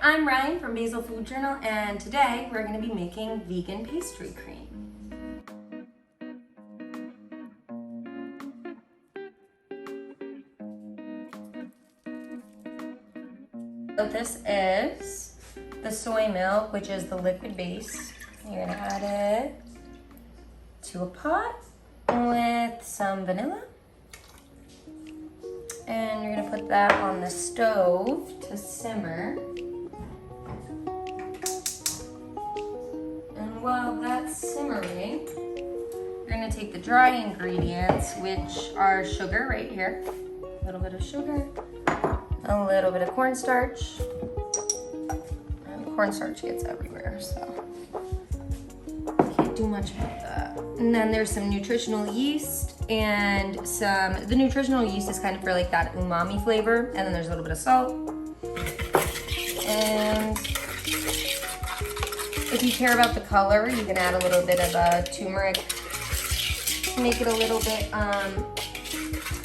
I'm Ryan from Basil Food Journal, and today we're going to be making vegan pastry cream. So this is the soy milk, which is the liquid base. You're going to add it to a pot with some vanilla. And you're gonna put that on the stove to simmer. And while that's simmering, you're gonna take the dry ingredients, which are sugar right here. A little bit of sugar, a little bit of cornstarch. And cornstarch gets everywhere, so can't do much about that. And then there's some nutritional yeast. And the nutritional yeast is kind of for like that umami flavor. And then there's a little bit of salt. And if you care about the color, you can add a little bit of turmeric to make it a little bit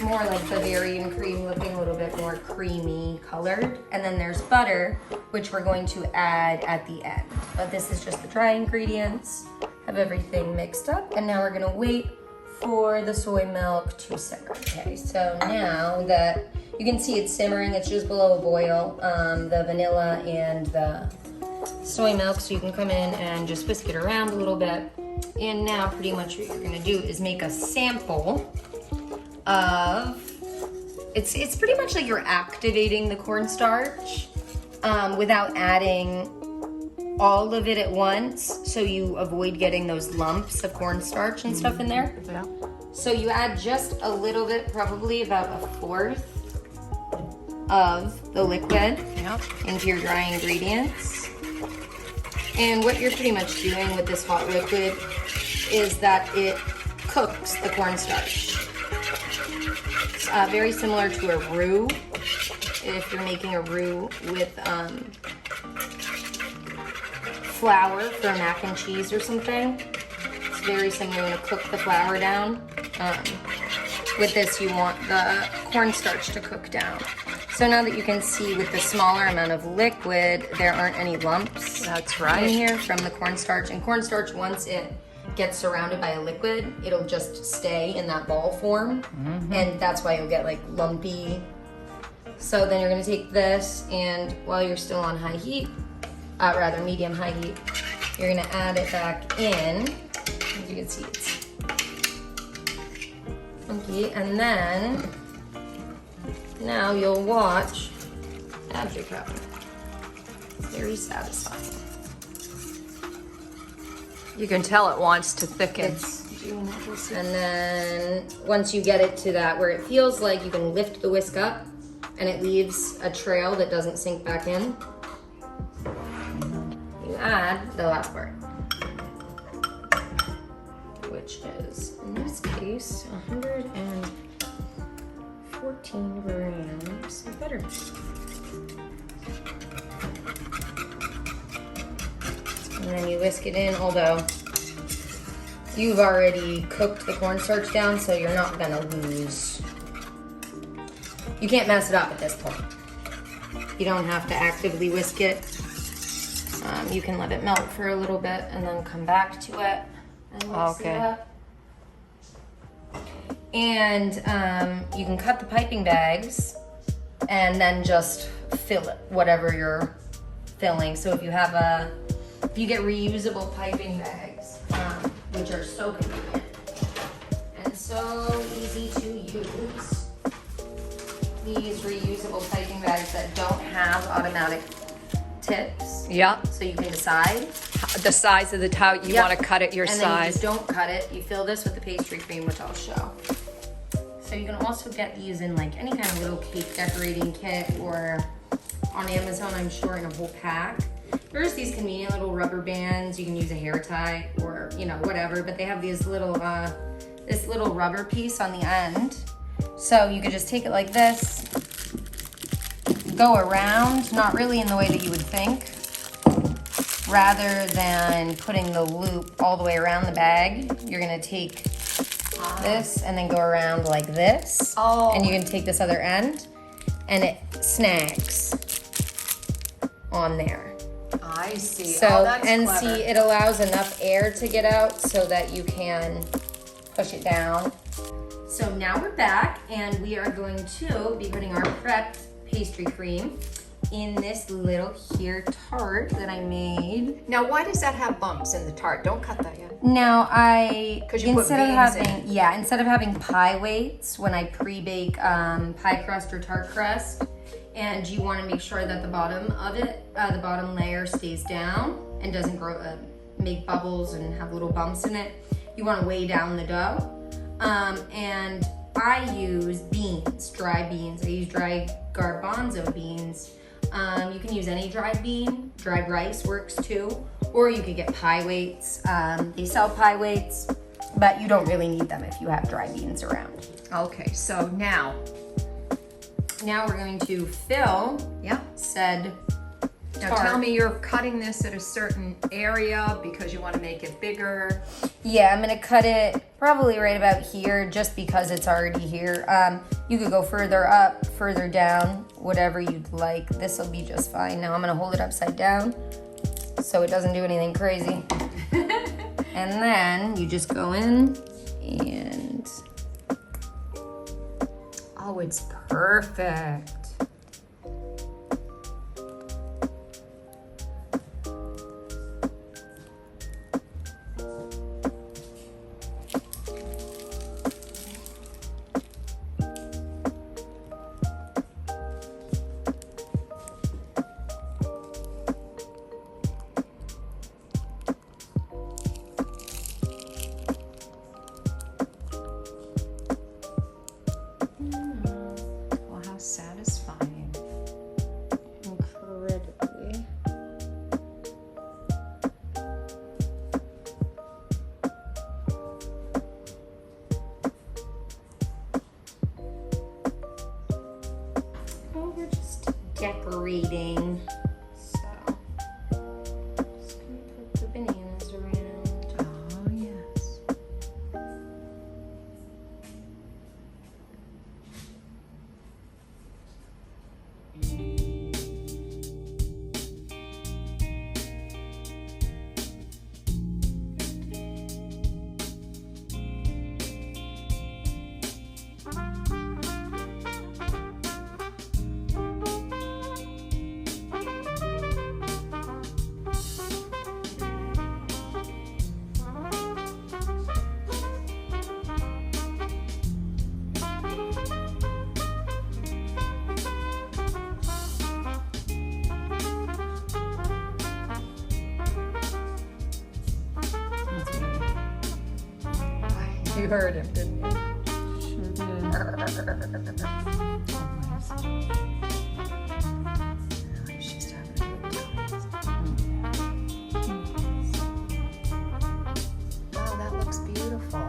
more like Bavarian cream looking, a little bit more creamy colored. And then there's butter, which we're going to add at the end. But this is just the dry ingredients. Have everything mixed up. And now we're gonna wait for the soy milk to simmer. Okay, so now that you can see it's simmering, it's just below a boil, the vanilla and the soy milk, so you can come in and just whisk it around a little bit. And now pretty much what you're gonna do is make a sample of, it's pretty much like you're activating the cornstarch without adding all of it at once, so you avoid getting those lumps of cornstarch and stuff in there. Yeah. So you add just a little bit, probably about a fourth of the liquid into your dry ingredients. And what you're pretty much doing with this hot liquid is that it cooks the cornstarch. It's very similar to a roux. If you're making a roux with flour for mac and cheese or something. It's very similar. You're gonna cook the flour down. With this, you want the cornstarch to cook down. So now that you can see with the smaller amount of liquid, there aren't any lumps. That's right. In here from the cornstarch. And cornstarch, once it gets surrounded by a liquid, it'll just stay in that ball form. And that's why you'll get like lumpy. So then you're gonna take this, and while you're still on high heat, rather medium-high heat, you're gonna add it back in. As you can see, it's funky. And then, now you'll watch magic happen. It's very satisfying. You can tell it wants to thicken. And then, once you get it to that where it feels like, you can lift the whisk up, and it leaves a trail that doesn't sink back in. Add the last part, which is, in this case, 114 grams of butter. And then you whisk it in, although you've already cooked the cornstarch down, so you're not gonna lose. You can't mess it up at this point. You don't have to actively whisk it. You can let it melt for a little bit and then come back to it and mix it up. And you can cut the piping bags and then just fill it, whatever you're filling. So if you get reusable piping bags, which are so convenient and so easy to use, these reusable piping bags that don't have automatic tips. Yeah. So you can decide the size of the towel. You want to cut it your and size. Then you don't cut it. You fill this with the pastry cream, which I'll show. So you can also get these in like any kind of little cake decorating kit, or on Amazon, I'm sure, in a whole pack. There's these convenient little rubber bands. You can use a hair tie or, you know, whatever, but they have these little, this little rubber piece on the end. So you could just take it like this, go around, not really in the way that you would think, rather than putting the loop all the way around the bag. You're gonna take this and then go around like this. And you can take this other end and it snags on there. I see. So, oh, that's and clever. see, it allows enough air to get out so that you can push it down. So now we're back, and we are going to be putting our prepped pastry cream in this little here tart that I made. Now, why does that have bumps in the tart? Don't cut that yet. Now Because you put beans instead of having pie weights when I pre-bake pie crust or tart crust, and you want to make sure that the bottom of it, the bottom layer stays down and doesn't grow, make bubbles and have little bumps in it. You want to weigh down the dough. And I use beans, dry beans. I use dry garbanzo beans. You can use any dried bean. Dried rice works too. Or you could get pie weights. They sell pie weights, but you don't really need them if you have dry beans around. Okay, so now Now we're going to fill said Now tart. tell me you're cutting this at a certain area because you want to make it bigger. Yeah, I'm gonna cut it probably right about here just because it's already here. You could go further up, further down, whatever you'd like. This will be just fine. Now I'm gonna hold it upside down so it doesn't do anything crazy. And then you just go in and... Oh, it's perfect. Well, how satisfying. incredibly. Well, we're just decorating. So, just gonna put the bananas around. Oh, yes. You heard him, didn't you? She's having a good time. Oh, that looks beautiful.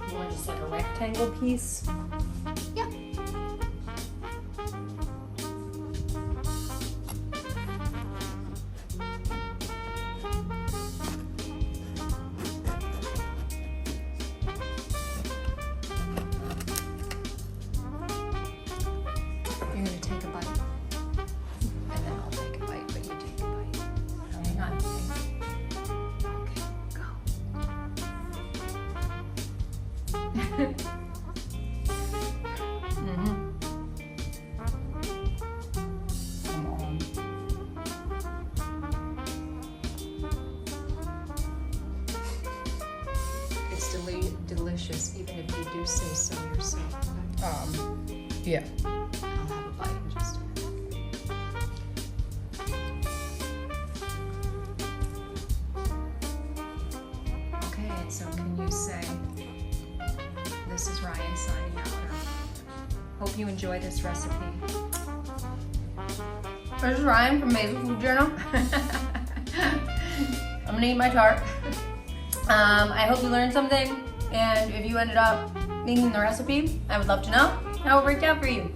You want just like a rectangle piece? Yeah. You're gonna take a bite, and then I'll take a bite, but you take a bite. Hang on. Okay, go. Come on. It's delicious, even if you do say so yourself. Yeah. I'll have a bite in just a minute. Okay, and so can you say, this is Ryan signing out, or hope you enjoy this recipe. This is Ryan from Basil Food Journal. I'm gonna eat my tart. I hope you learned something, and if you ended up making the recipe, I would love to know how it worked out for you.